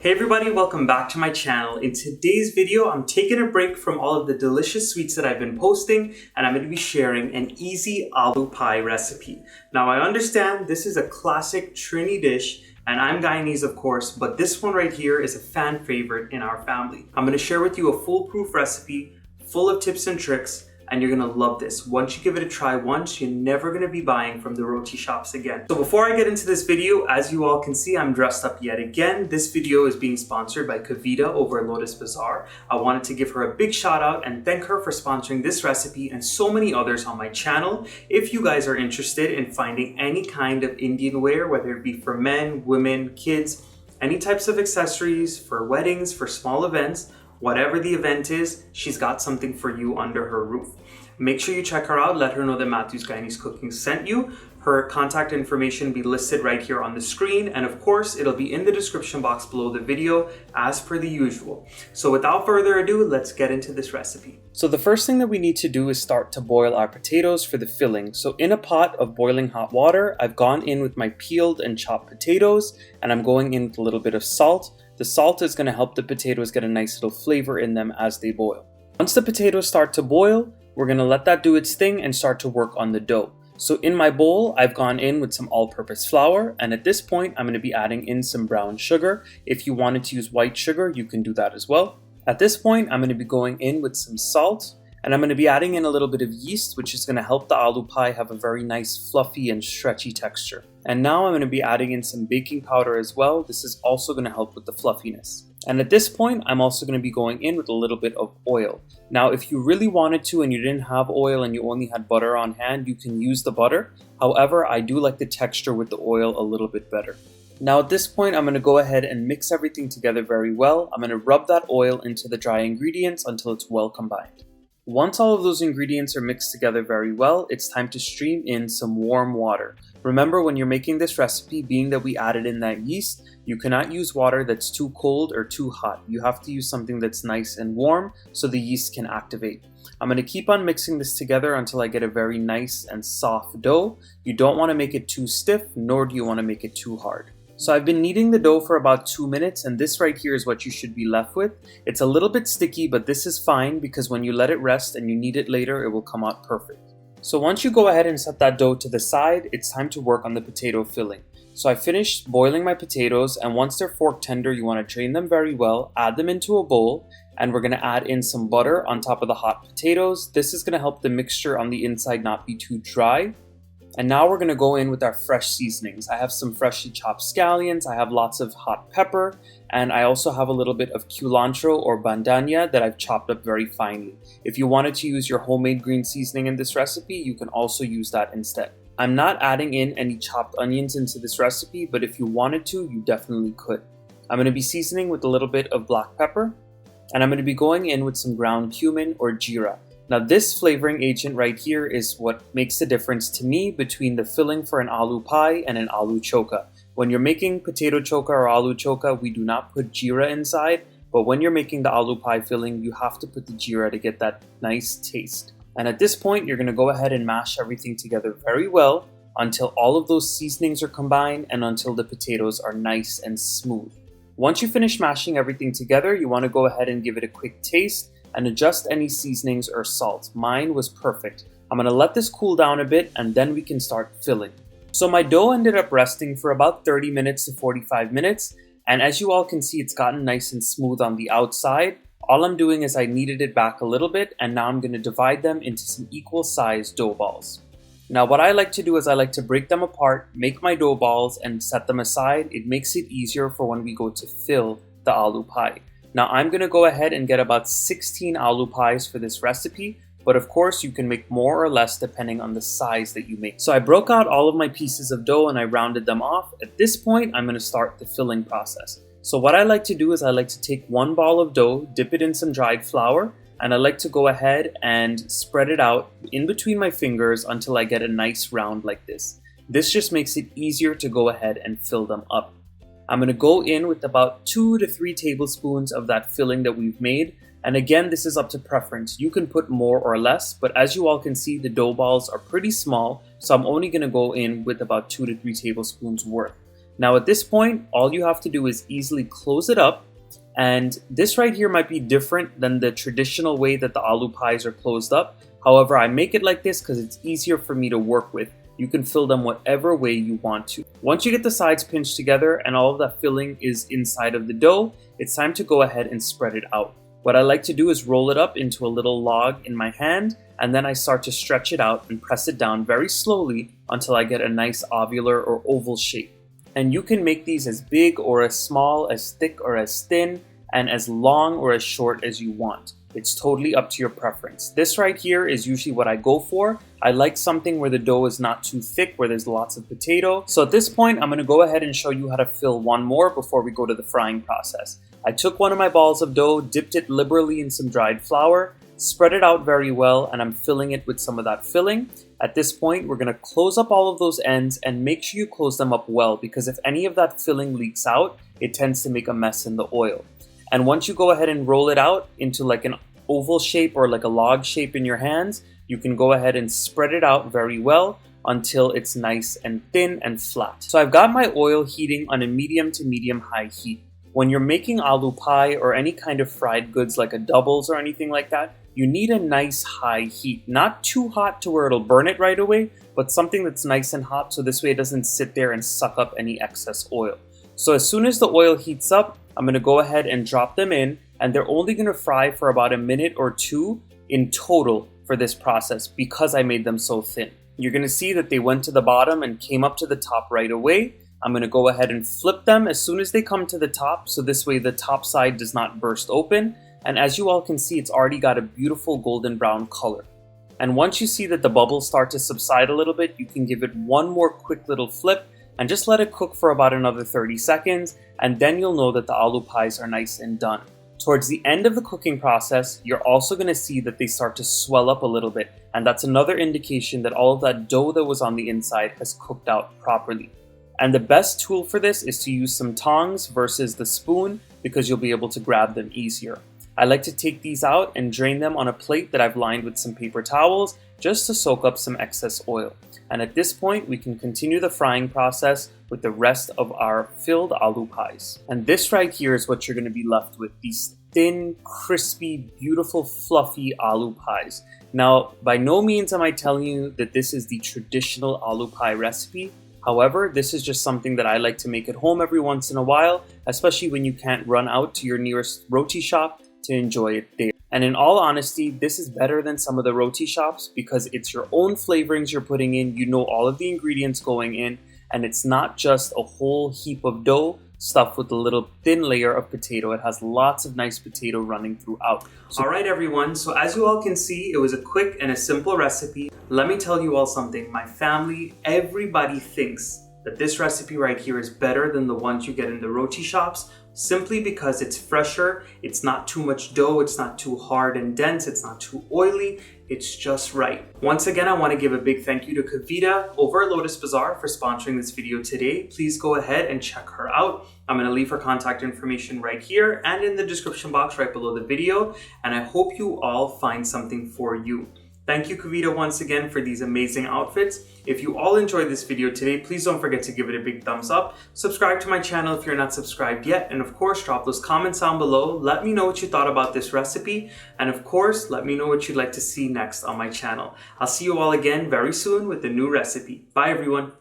Hey everybody, welcome back to my channel. In today's video, I'm taking a break from all of the delicious sweets that I've been posting, and I'm going to be sharing an easy aloo pie recipe. Now I understand this is a classic Trini dish, and I'm Guyanese of course, but this one right here is a fan favorite in our family. I'm going to share with you a foolproof recipe full of tips and tricks, and you're gonna love this. Once you give it a try once, you're never gonna be buying from the roti shops again. So before I get into this video, as you all can see, I'm dressed up yet again. This video is being sponsored by Kavita over at Lotus Bazaar. I wanted to give her a big shout out and thank her for sponsoring this recipe and so many others on my channel. If you guys are interested in finding any kind of Indian wear, whether it be for men, women, kids, any types of accessories for weddings, for small events, whatever the event is, she's got something for you under her roof. Make sure you check her out. Let her know that Matthew's Guyanese Cooking sent you. Her contact information will be listed right here on the screen. And of course, it'll be in the description box below the video as per the usual. So without further ado, let's get into this recipe. So the first thing that we need to do is start to boil our potatoes for the filling. So in a pot of boiling hot water, I've gone in with my peeled and chopped potatoes, and I'm going in with a little bit of salt. The salt is going to help the potatoes get a nice little flavor in them as they boil. Once the potatoes start to boil, we're going to let that do its thing and start to work on the dough. So in my bowl, I've gone in with some all-purpose flour, and at this point, I'm going to be adding in some brown sugar. If you wanted to use white sugar, you can do that as well. At this point, I'm going to be going in with some salt, and I'm going to be adding in a little bit of yeast, which is going to help the aloo pie have a very nice fluffy and stretchy texture. And now I'm going to be adding in some baking powder as well. This is also going to help with the fluffiness. And at this point, I'm also going to be going in with a little bit of oil. Now, if you really wanted to and you didn't have oil and you only had butter on hand, you can use the butter. However, I do like the texture with the oil a little bit better. Now at this point, I'm going to go ahead and mix everything together very well. I'm going to rub that oil into the dry ingredients until it's well combined. Once all of those ingredients are mixed together very well, it's time to stream in some warm water. Remember, when you're making this recipe, being that we added in that yeast, you cannot use water that's too cold or too hot. You have to use something that's nice and warm so the yeast can activate. I'm going to keep on mixing this together until I get a very nice and soft dough. You don't want to make it too stiff, nor do you want to make it too hard. So I've been kneading the dough for about 2 minutes, and this right here is what you should be left with. It's a little bit sticky, but this is fine because when you let it rest and you knead it later, it will come out perfect. So once you go ahead and set that dough to the side, it's time to work on the potato filling. So I finished boiling my potatoes, and once they're fork tender, you want to drain them very well, add them into a bowl, and we're going to add in some butter on top of the hot potatoes. This is going to help the mixture on the inside not be too dry. And now we're going to go in with our fresh seasonings. I have some freshly chopped scallions, I have lots of hot pepper, and I also have a little bit of culantro or bandanya that I've chopped up very finely. If you wanted to use your homemade green seasoning in this recipe, you can also use that instead. I'm not adding in any chopped onions into this recipe, but if you wanted to, you definitely could. I'm going to be seasoning with a little bit of black pepper, and I'm going to be going in with some ground cumin or Geera. Now this flavoring agent right here is what makes the difference to me between the filling for an aloo pie and an aloo chokha. When you're making potato chokha or aloo chokha, we do not put Geera inside, but when you're making the aloo pie filling, you have to put the Geera to get that nice taste. And at this point, you're going to go ahead and mash everything together very well until all of those seasonings are combined and until the potatoes are nice and smooth. Once you finish mashing everything together, you want to go ahead and give it a quick taste and adjust any seasonings or salt. Mine was perfect. I'm going to let this cool down a bit and then we can start filling. So my dough ended up resting for about 30 minutes to 45 minutes, and as you all can see, it's gotten nice and smooth on the outside. All I'm doing is I kneaded it back a little bit, and now I'm going to divide them into some equal sized dough balls. Now what I like to do is I like to break them apart, make my dough balls and set them aside. It makes it easier for when we go to fill the aloo pie. Now I'm going to go ahead and get about 16 aloo pies for this recipe, but of course you can make more or less depending on the size that you make. So I broke out all of my pieces of dough and I rounded them off. At this point, I'm going to start the filling process. So what I like to do is I like to take one ball of dough, dip it in some dried flour, and I like to go ahead and spread it out in between my fingers until I get a nice round like this. This just makes it easier to go ahead and fill them up. I'm going to go in with about 2 to 3 tablespoons of that filling that we've made. And again, this is up to preference. You can put more or less, but as you all can see, the dough balls are pretty small. So I'm only going to go in with about 2 to 3 tablespoons worth. Now at this point, all you have to do is easily close it up. And this right here might be different than the traditional way that the aloo pies are closed up. However, I make it like this because it's easier for me to work with. You can fill them whatever way you want to. Once you get the sides pinched together and all of that filling is inside of the dough, it's time to go ahead and spread it out. What I like to do is roll it up into a little log in my hand, and then I start to stretch it out and press it down very slowly until I get a nice ovular or oval shape. And you can make these as big or as small, as thick or as thin, and as long or as short as you want. It's totally up to your preference. This right here is usually what I go for. I like something where the dough is not too thick, where there's lots of potato. So at this point, I'm going to go ahead and show you how to fill one more before we go to the frying process. I took one of my balls of dough, dipped it liberally in some dried flour, spread it out very well, and I'm filling it with some of that filling. At this point, we're going to close up all of those ends and make sure you close them up well, because if any of that filling leaks out, it tends to make a mess in the oil. And once you go ahead and roll it out into like an oval shape or like a log shape in your hands, you can go ahead and spread it out very well until it's nice and thin and flat. So I've got my oil heating on a medium to medium high heat. When you're making aloo pie or any kind of fried goods like a doubles or anything like that, you need a nice high heat. Not too hot to where it'll burn it right away, but something that's nice and hot so this way it doesn't sit there and suck up any excess oil. So as soon as the oil heats up, I'm going to go ahead and drop them in, and they're only going to fry for about a minute or two in total for this process because I made them so thin. You're going to see that they went to the bottom and came up to the top right away. I'm going to go ahead and flip them as soon as they come to the top, so this way the top side does not burst open. And as you all can see, it's already got a beautiful golden brown color. And once you see that the bubbles start to subside a little bit, you can give it one more quick little flip and just let it cook for about another 30 seconds, and then you'll know that the aloo pies are nice and done. Towards the end of the cooking process, you're also going to see that they start to swell up a little bit, and that's another indication that all of that dough that was on the inside has cooked out properly. And the best tool for this is to use some tongs versus the spoon, because you'll be able to grab them easier. I like to take these out and drain them on a plate that I've lined with some paper towels just to soak up some excess oil. And at this point, we can continue the frying process with the rest of our filled aloo pies. And this right here is what you're going to be left with, these thin, crispy, beautiful, fluffy aloo pies. Now, by no means am I telling you that this is the traditional aloo pie recipe. However, this is just something that I like to make at home every once in a while, especially when you can't run out to your nearest roti shop to enjoy it there. And in all honesty, this is better than some of the roti shops because it's your own flavorings you're putting in. You know all of the ingredients going in, and it's not just a whole heap of dough stuffed with a little thin layer of potato. It has lots of nice potato running throughout. All right, everyone. So as you all can see, it was a quick and a simple recipe. Let me tell you all something. My family, everybody thinks that this recipe right here is better than the ones you get in the roti shops, simply because it's fresher, it's not too much dough, it's not too hard and dense, it's not too oily, it's just right. Once again, I want to give a big thank you to Kavita over at Lotus Bazaar for sponsoring this video today. Please go ahead and check her out. I'm going to leave her contact information right here and in the description box right below the video, and I hope you all find something for you. Thank you, Kavita, once again for these amazing outfits. If you all enjoyed this video today, please don't forget to give it a big thumbs up. Subscribe to my channel if you're not subscribed yet. And of course, drop those comments down below. Let me know what you thought about this recipe. And of course, let me know what you'd like to see next on my channel. I'll see you all again very soon with a new recipe. Bye, everyone.